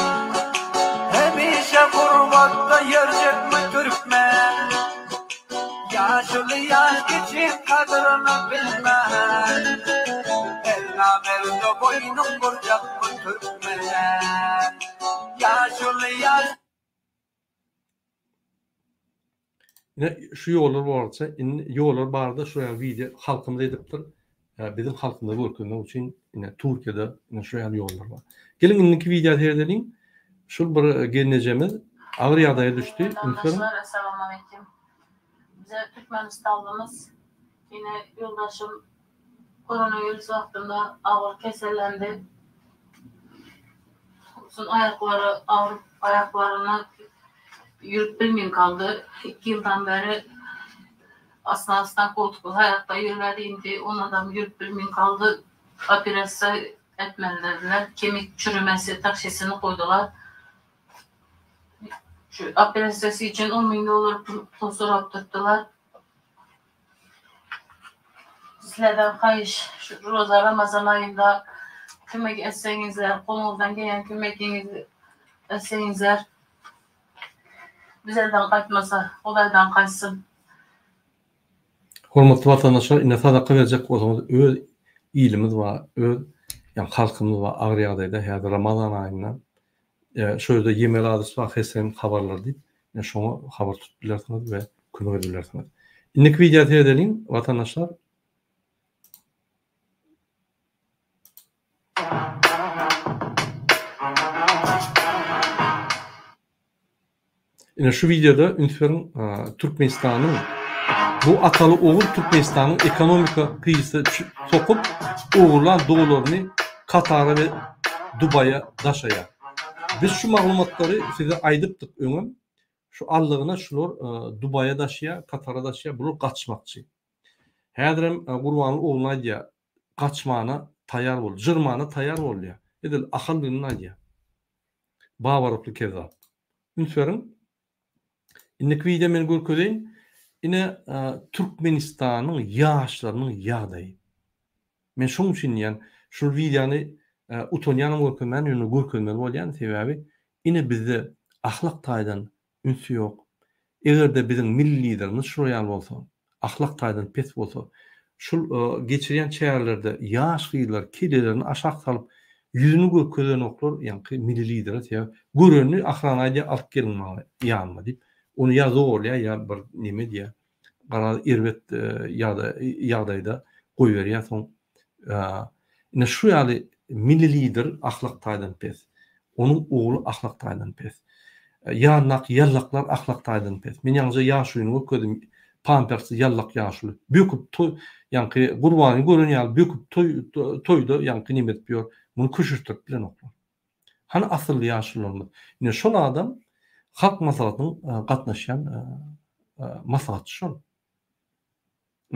hemişe gurbakta ýerjekmi Türkmen. Yaşlı yaş geçip kadrını bilmez, elna mevzu boynum burcaklı Türkmen. Yaşlı yaş. Yine şu ýollar barça, ýollar barda şuraya video halkymyz edipdir. Bizim halkymyz görkezmek üçin yine Türkiýede yine şu ýollar bar. Gelin indiki video seyredelim. Şol bir gelnejemiz agyr ýagdaýa düşdi. Assalamu alaykum. Bize Türkmenistanlymyz yine yoldaşım koronavirüs wagtynda agyr kesellendi. Uzun ayaklaryny yürüp bilmeyen kaldı. 2 yıldan beri aslan koltuklu hayatta yürümedi indi. On adam yürüp bilmeyen kaldı. Operasyon etmeliler. Kemik çürümesi takşisini koydular. Şu operasyonu için $10 milyon pul soraptırdılar. Sizlerden hayış, şu Roza Ramazan ayında kömek etseniizler, kolunuzdan gelen kömekinizi etseniizler. Bizlerden kaçmasa, olaydan kaçsın. Hormatly watandaşlar, ine sadaka berjek bolsaňyz öz ilimiz we öz ýa halkymyz we agyr ýagdaýda häzir Ramazan aýyndan şöyle ýemeli adys we hesen habarlar diýip, ine şoňa habar tutup bilersiňiz we kömek edilersiňiz. Indiki video edelim watandaşlar. Ine şu videoda ünsören Türkmenistanyň bu atalı oğul Türkmenistan'ın ekonomika kıyısı sokup oğullan doğularını Katar'a ve Dubai'ye daşaya. Biz şu maglumatları size aydıptık öňüm. Şu allığına şular Dubai'ye daşaya, Katar'a daşaya bular kaçmakçı. Häzirem gurbanly oğluna diýär, kaçmana taýar bol, jyrmana taýar bol diýär. Edil ahallygyna diýär. Bawarokly kezap. Ünsören indiki video men görkezýän. Ine Türkmenistanyň ýaşlarynyň ýagdaýy. Men şoň üçin ýa şu videony utonýanym görkezmän, ýöne görkezmeli bolýan sebebi ine bizde ahlak taýdan ünsü ýok. Egerde bizim milli liderimiz şuraya bolsa, ahlak taýdan pes bolsa, şul geçirýän çäherlerde ýaş gyýlar kelelerini aşak salyp yüzünü gököden oklar ýa-ni milli lider ýa görünni ahranaýa alyp gelinmäli ýanma diýip onu ýa zorlaýar ýa bir neme diýär gara irwet ýagdaýda goýberýär soň ine şu ýaly milli lider ahlaktaýdan pes onuň ogly ahlaktaýdan pes ýanak ýallaklar ahlaktaýdan pes men ýalnys ýaşuýyny göködüm pampersy ýallak ýaşly böküp toy ýa-ni gurbany gören ýaly böküp toýda ýa-ni nimet ber bunu küşürtüp bilen oklar. Hani asıl yaşlılarını. Yine şol adam halk maslahatynyň gatnaşan maslahatçy şol.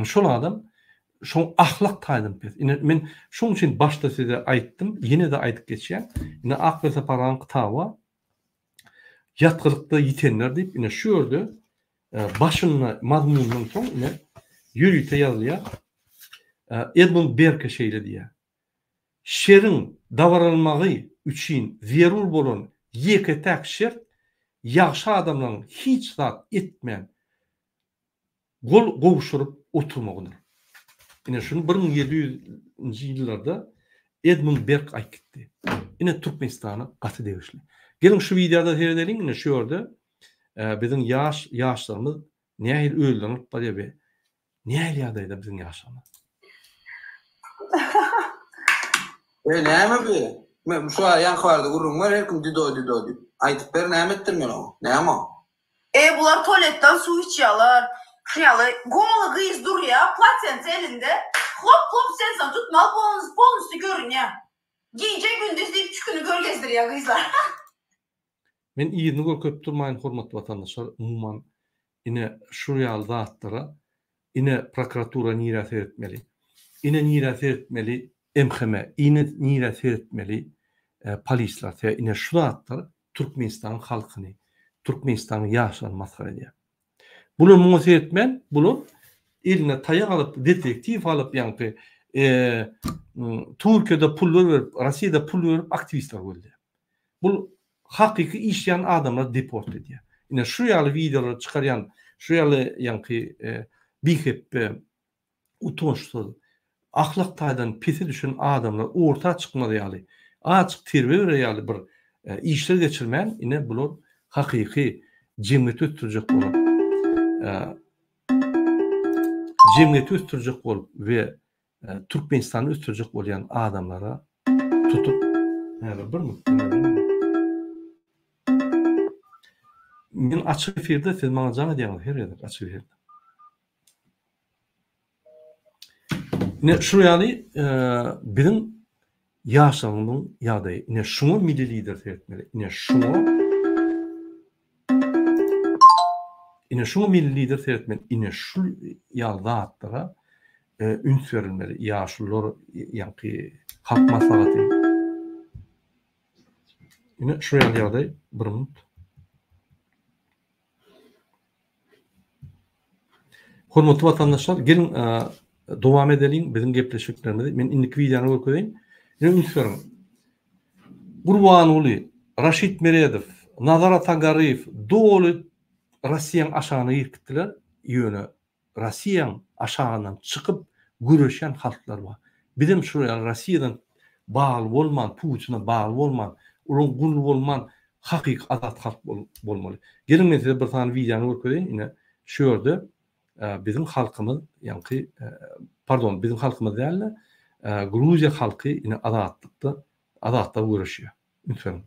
Şol adam şoň ahlak taýdan pes. Men şoň üçin başda size aýtdym, ýene de aýdyp geçýär. Yine ak ve saparan kitaba ýatgylykda ýitenler diýip yine şu ýerde başyna mazmunyň soň yine ýürüýte ýazylýar. Edmund Burke şeýle diýär. Şerin davaralmagy üçin zerur bolan ýeke täk şert ýagşy adamlaryň hiç zat etmän gol gowşuryp oturmagydyr. Ine şunu 1700-nji ýyllarda Edmund Burke aýtdy. Ine Türkmenistany gaty degişli. Gelin şu videoda seyredelim ine şu ýerde biziň ýaşlarymyz nähil öldürüp barýar. Nähil ýagdaýda biziň ýaşlarymyz. Näme bu? Men şu aýan xabarda gurrun var, her kim dido diýip. Aýtyp ber näme etdim men o? Näme o? Bular tualetdan su içýärler. Şeýle gomaly gyýyz durýar, platent elinde. Hop sen tutmal polnusu görünýär. Gece gündüz diýip çükünü görgezdirýär gyýzlar. Men ýygyny görköp durmaýyn hormatly watandaşlar, umumyň ine şu ýaly zatlara ine prokuratura niýat etmeli. Ine niýat etmeli MHM, ine niýat etmeli polisler. Ine şu zatlar Türkmenistan halkyny, Türkmenistan ýaşlaryny masxara edýär. Bular muňa seyretmän, bular eline taýak alyp, detektiv alyp ýa-ni Türkiýede pul berip, Rossiýada pul berip aktivistler boldy. Bu hakyky işleyen adamlar deport edýär. Ine şu ýaly videolar çykarýan, şu ýaly ýa-ni bihep utançsız, ahlak taýdan pesi düşen adamlar orta çykmady ýaly, açyk terbe berýär bir işler geçirmän, ine bular hakyky jemgyýet ötürjek bolup, jemgyýet ötürjek bolup we Türkmenistany ötürjek bolýan adamlara tutup birmi? Men açyk efirde siz maňa jaň edýäňiz, her ýerde açyk efirde. Ne şu ýaly biziň ýaşlarymyň ýagdaýy, ne şuňa milli lider etmeli, ne şuňa milli lider etmeli, ine şu ýaly zatlara üns berilmeli, ýaşlylar ýa-ni halk maslahaty. Ine şu ýaly ýagdaý bir minut. Hormatly watandaşlar, gelin dowam edelim biziň gepleşiklerimizi. Men indiki videony görkezýän. Ünsüň. Gurbanoğlu, Raşid Meredow, Nazar Tagariyev doly Rossiýanyň aşagyna ýerkitdiler. Ýöne Rossiýanyň aşagyndan çykyp güreşen halklar bar. Bizim şu Rossiýadan bagly bolman, Putina bagly bolman, ulun gul bolman hakyky azat halk bolmaly. Gelin men size bir tane videony görkezýän. Ine şu ýerde bizim halkymyz, ýa-ni pardon, bizim halkymyz däl, Gruziýa halky ine azatda görüşýär. Lütfen.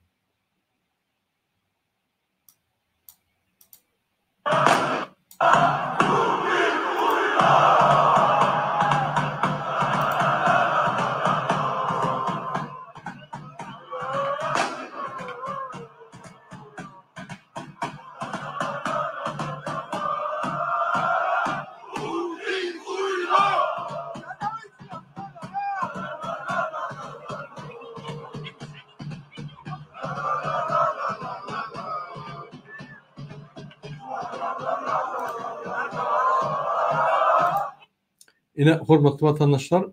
Ine hormatly watandaşlar,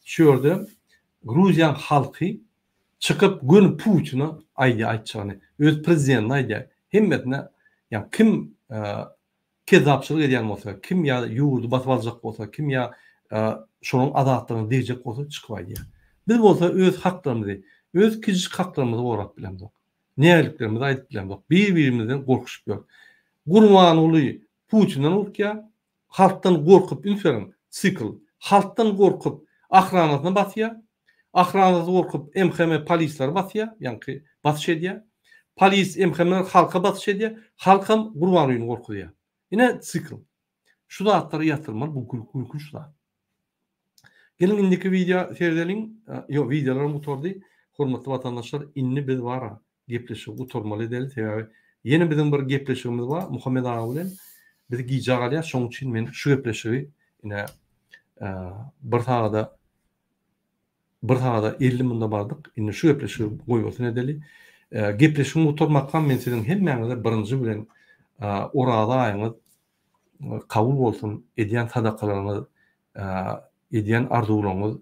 şu ýerde Gruziýa halky çykyp gün Putina aýtjany, öz prezidentine aýdýar. Hemmetine, ýa kim kezapçylyk edýän bolsa, kim ýa ýurdu batyp aljak bolsa, kim ýa şonun adatlaryny diyecek bolsa çykypdy. Biz bolsa öz haklarymyzy, öz kişilik haklarymyzy gorap bilemdik. Näliklerimizi aýdyp bilemdik. Bir-birimizden gorkuşyp Gurbanuly Putin'den ulkya, halktan gorkup inferin sikl, halktan gorkup ahranatına batya, ahranatı gorkup MHM polisler batya, yani batış edya, polis MHM'ler halka batış edya, halkam Gurbanulyny gorkudya. Yine sikl. Şu da atları yatırmalı, bu gülkünç da. Gelin indiki video seyredelim, videolarım utordu. Hormatly vatandaşlar, inni biz vara gepleşip utormaly edeli. Yeni bizim bir gepleşigimiz var, Muhammed ağa bilen. Bizi giyjak alýar, şoň üçin men şu gepleşigi ine bir taada 50 munda bardyk. Ine şu gepleşigi goýulsun edeli. Gepleşigimi utormakdan men sizin hemmäňize birinji bilen orada aýyňyz kabul bolsun, edýän sadakalaryňyz, edýän arzularyňyz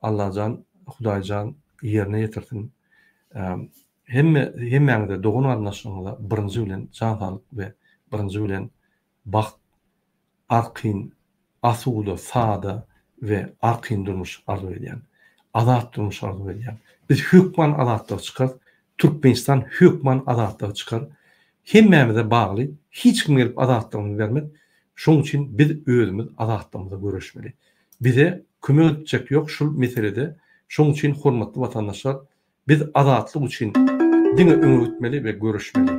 Allahjan, Hudaýjan ýerine ýetirsin. Hemmäňize dogun arnaşyňyza birinji bilen jan sağlyk we birinji bilen baxt, arqyn, asuda, sada we arqyn durmuş arzu edýän, azat durmuş arzu edýän. Biz hökman azatlyk çykar, Türkmenistan hökman azatlyk çykar. Hemmämize bagly, hiç kim gelip azatlygyny bermek. Şoň üçin biz özümüz azatlygymyza görüşmeli. Bize kömek edecek ýok şul meselede. Şoň üçin hormatly vatandaşlar, biz azatlyk üçin diňe öňe gitmeli we görüşmeli.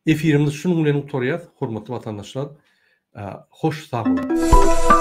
Efirimiz şunun bilen utoryat, hormatly vatandaşlar. Hoş sağ olun.